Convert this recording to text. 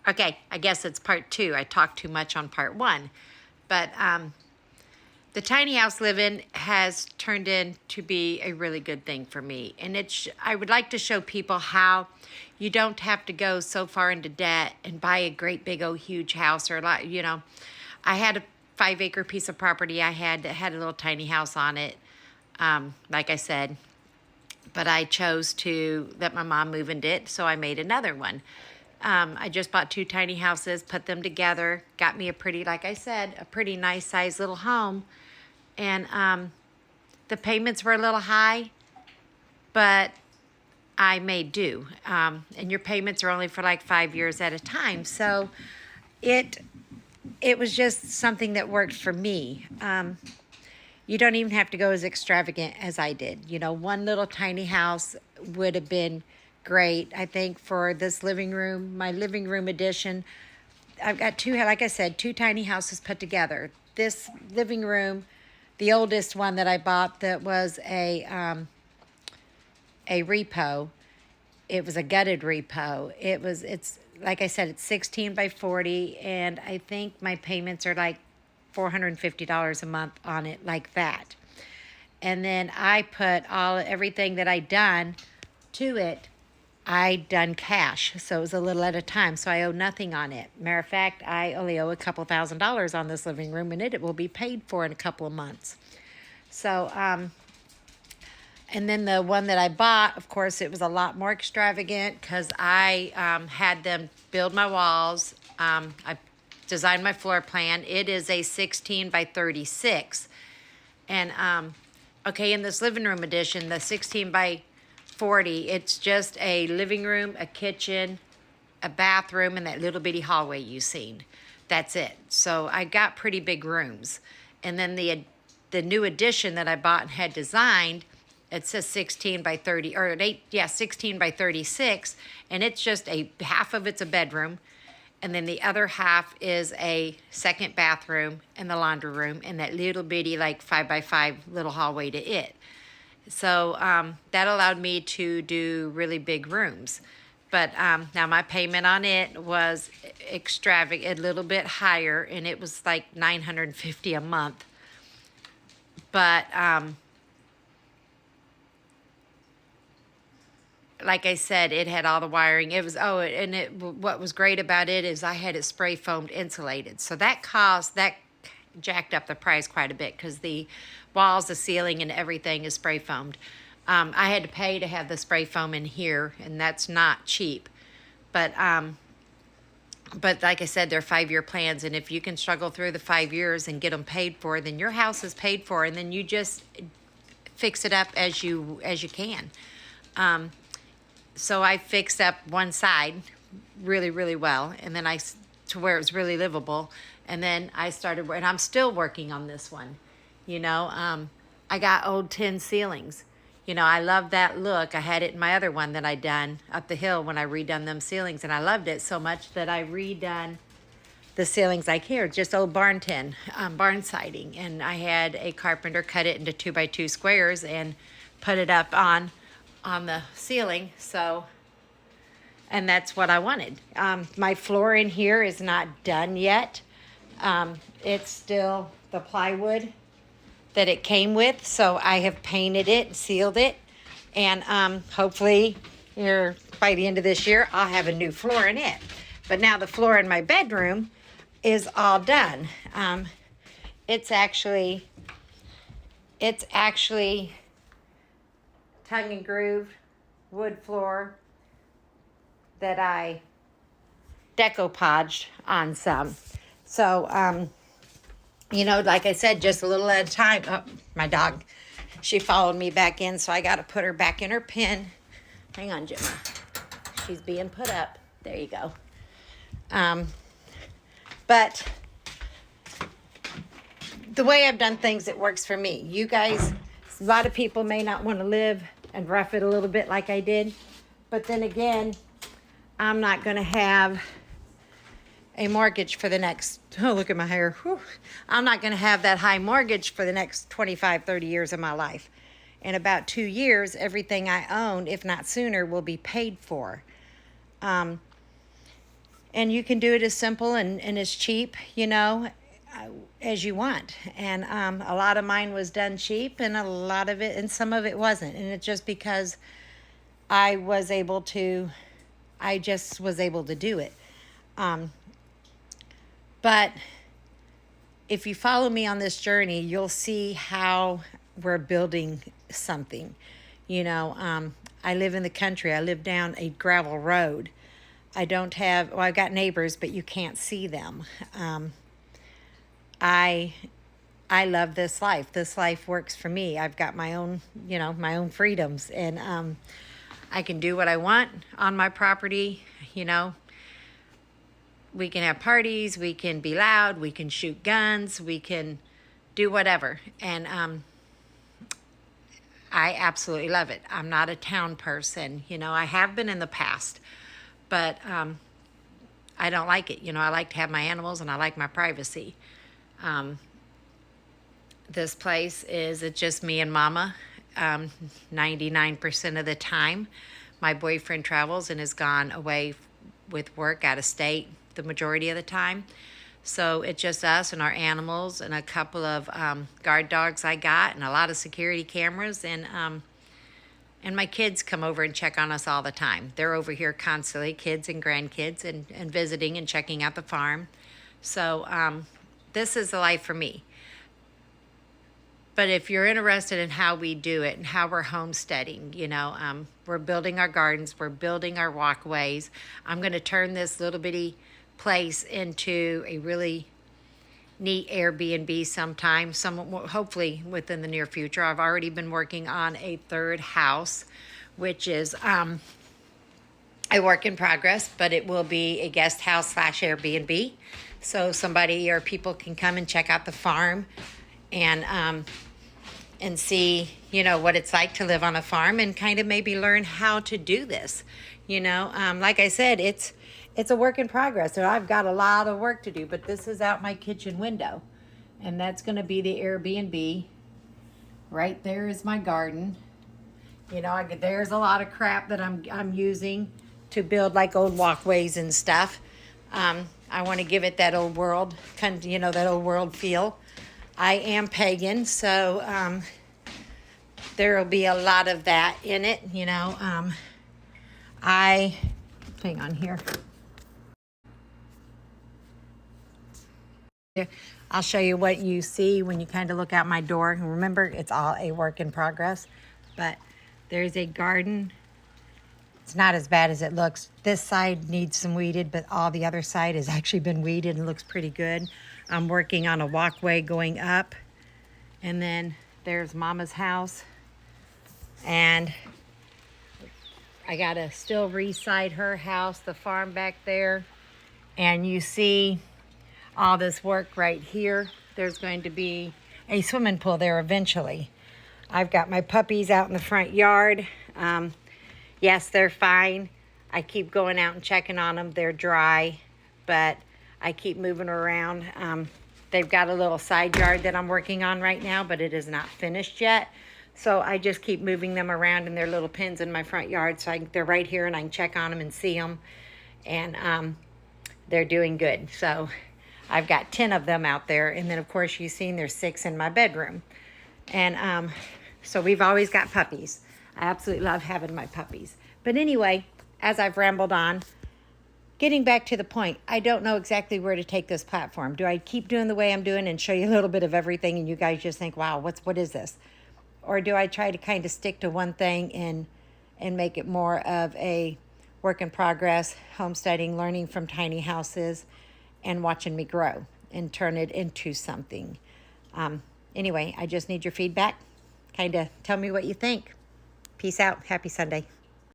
Okay, I guess it's part 2. I talked too much on part 1. But the tiny house living has turned in to be a really good thing for me. And I would like to show people how you don't have to go so far into debt and buy a great big old huge house or a lot, I had a 5-acre piece of property I had that had a little tiny house on it. Like I said, but I chose to let my mom move into it, so I made another one. I just bought 2 tiny houses, put them together, got me a pretty, like I said, a pretty nice sized little home. And the payments were a little high, but I made do. And your payments are only for like 5 years at a time. So it was just something that worked for me. You don't even have to go as extravagant as I did. One little tiny house would have been great. I think for this living room, my living room addition, I've got 2, like I said, 2 tiny houses put together. This living room, the oldest one that I bought that was a repo, it was a gutted repo. It's like I said, it's 16 by 40, and I think my payments are like $450 a month on it, like that. And then I put everything that I done to it, I done cash, so it was a little at a time, so I owe nothing on it. Matter of fact, I only owe a couple $1,000s on this living room, and it will be paid for in a couple of months. So, and then the one that I bought, of course, it was a lot more extravagant because I had them build my walls. I designed my floor plan. It is a 16 by 36. And, okay, in this living room edition, the 16 by 40, it's just a living room, a kitchen, a bathroom, and that little bitty hallway you've seen. That's it. So I got pretty big rooms. And then the new addition that I bought and had designed, it says 16 by 30, or 16 by 36, and it's just half of it's a bedroom, and then the other half is a second bathroom and the laundry room and that little bitty like 5 by 5 little hallway to it. So that allowed me to do really big rooms. But now my payment on it was extravagant, a little bit higher, and it was like $950 a month. But like I said, it had all the wiring. It was, what was great about it is I had it spray foamed insulated. So that jacked up the price quite a bit because the walls, the ceiling, and everything is spray foamed. I had to pay to have the spray foam in here, and that's not cheap. But like I said, they're 5-year plans, and if you can struggle through the 5 years and get them paid for, then your house is paid for, and then you just fix it up as you can. So I fixed up one side really, really well, and then to where it was really livable. And then I started, and I'm still working on this one. I got old tin ceilings. I love that look. I had it in my other one that I done up the hill when I redone them ceilings, and I loved it so much that I redone the ceilings like here, just old barn siding. And I had a carpenter cut it into 2 by 2 squares and put it up on the ceiling. So, and that's what I wanted. My floor in here is not done yet. It's still the plywood that it came with, so I have painted it, sealed it, and hopefully here by the end of this year I'll have a new floor in it. But now the floor in my bedroom is all done. It's actually tongue and groove wood floor that I decopaged on some. So, like I said, just a little at a time. Oh, my dog, she followed me back in, so I got to put her back in her pen. Hang on, Gemma. She's being put up. There you go. But the way I've done things, it works for me. You guys, a lot of people may not want to live and rough it a little bit like I did. But then again, I'm not going to have a mortgage for the next, oh, look at my hair. Whew. I'm not going to have that high mortgage for the next 25, 30 years of my life. In about 2 years, everything I own, if not sooner, will be paid for. And you can do it as simple and as cheap, as you want. And a lot of mine was done cheap, and a lot of it, and some of it wasn't. And it's just because I was able to, I just was able to do it. But if you follow me on this journey, you'll see how we're building something. I live in the country. I live down a gravel road. I don't have, well, I've got neighbors, but you can't see them. I love this life. This life works for me. I've got my own, my own freedoms, and I can do what I want on my property. We can have parties, we can be loud, we can shoot guns, we can do whatever. And I absolutely love it. I'm not a town person. I have been in the past, but I don't like it. I like to have my animals, and I like my privacy. This place it's just me and Mama 99% of the time. My boyfriend travels and has gone away with work out of state the majority of the time. So it's just us and our animals and a couple of guard dogs I got, and a lot of security cameras, and my kids come over and check on us all the time. They're over here constantly, kids and grandkids, and visiting and checking out the farm. So this is the life for me. But if you're interested in how we do it and how we're homesteading, we're building our gardens, we're building our walkways. I'm going to turn this little bitty place into a really neat Airbnb sometime, hopefully within the near future. I've already been working on a third house, which is a work in progress, but it will be a guest house / Airbnb. So somebody or people can come and check out the farm and see, what it's like to live on a farm, and kind of maybe learn how to do this. Like I said, it's a work in progress, and I've got a lot of work to do, but this is out my kitchen window, and that's going to be the Airbnb. Right there is my garden. There's a lot of crap that I'm using to build like old walkways and stuff. I want to give it that old world, that old world feel. I am pagan, so there will be a lot of that in it. Hang on here. I'll show you what you see when you kind of look out my door. And remember, it's all a work in progress, but there's a garden. It's not as bad as it looks. This side needs some weeded, but all the other side has actually been weeded and looks pretty good. I'm working on a walkway going up, and then there's Mama's house, and I gotta still re-side her house, the farm back there, and you see all this work right here. There's going to be a swimming pool there eventually. I've got my puppies out in the front yard. Yes, they're fine. I keep going out and checking on them. They're dry, but I keep moving around. They've got a little side yard that I'm working on right now, but it is not finished yet. So I just keep moving them around in their little pens in my front yard. So they're right here, and I can check on them and see them. And they're doing good. So I've got 10 of them out there. And then, of course, you've seen there's 6 in my bedroom. And so we've always got puppies. I absolutely love having my puppies. But anyway, as I've rambled on, getting back to the point, I don't know exactly where to take this platform. Do I keep doing the way I'm doing and show you a little bit of everything and you guys just think, wow, what is this? Or do I try to kind of stick to one thing and make it more of a work in progress, homesteading, learning from tiny houses, and watching me grow and turn it into something? Anyway, I just need your feedback. Kind of tell me what you think. Peace out. Happy Sunday.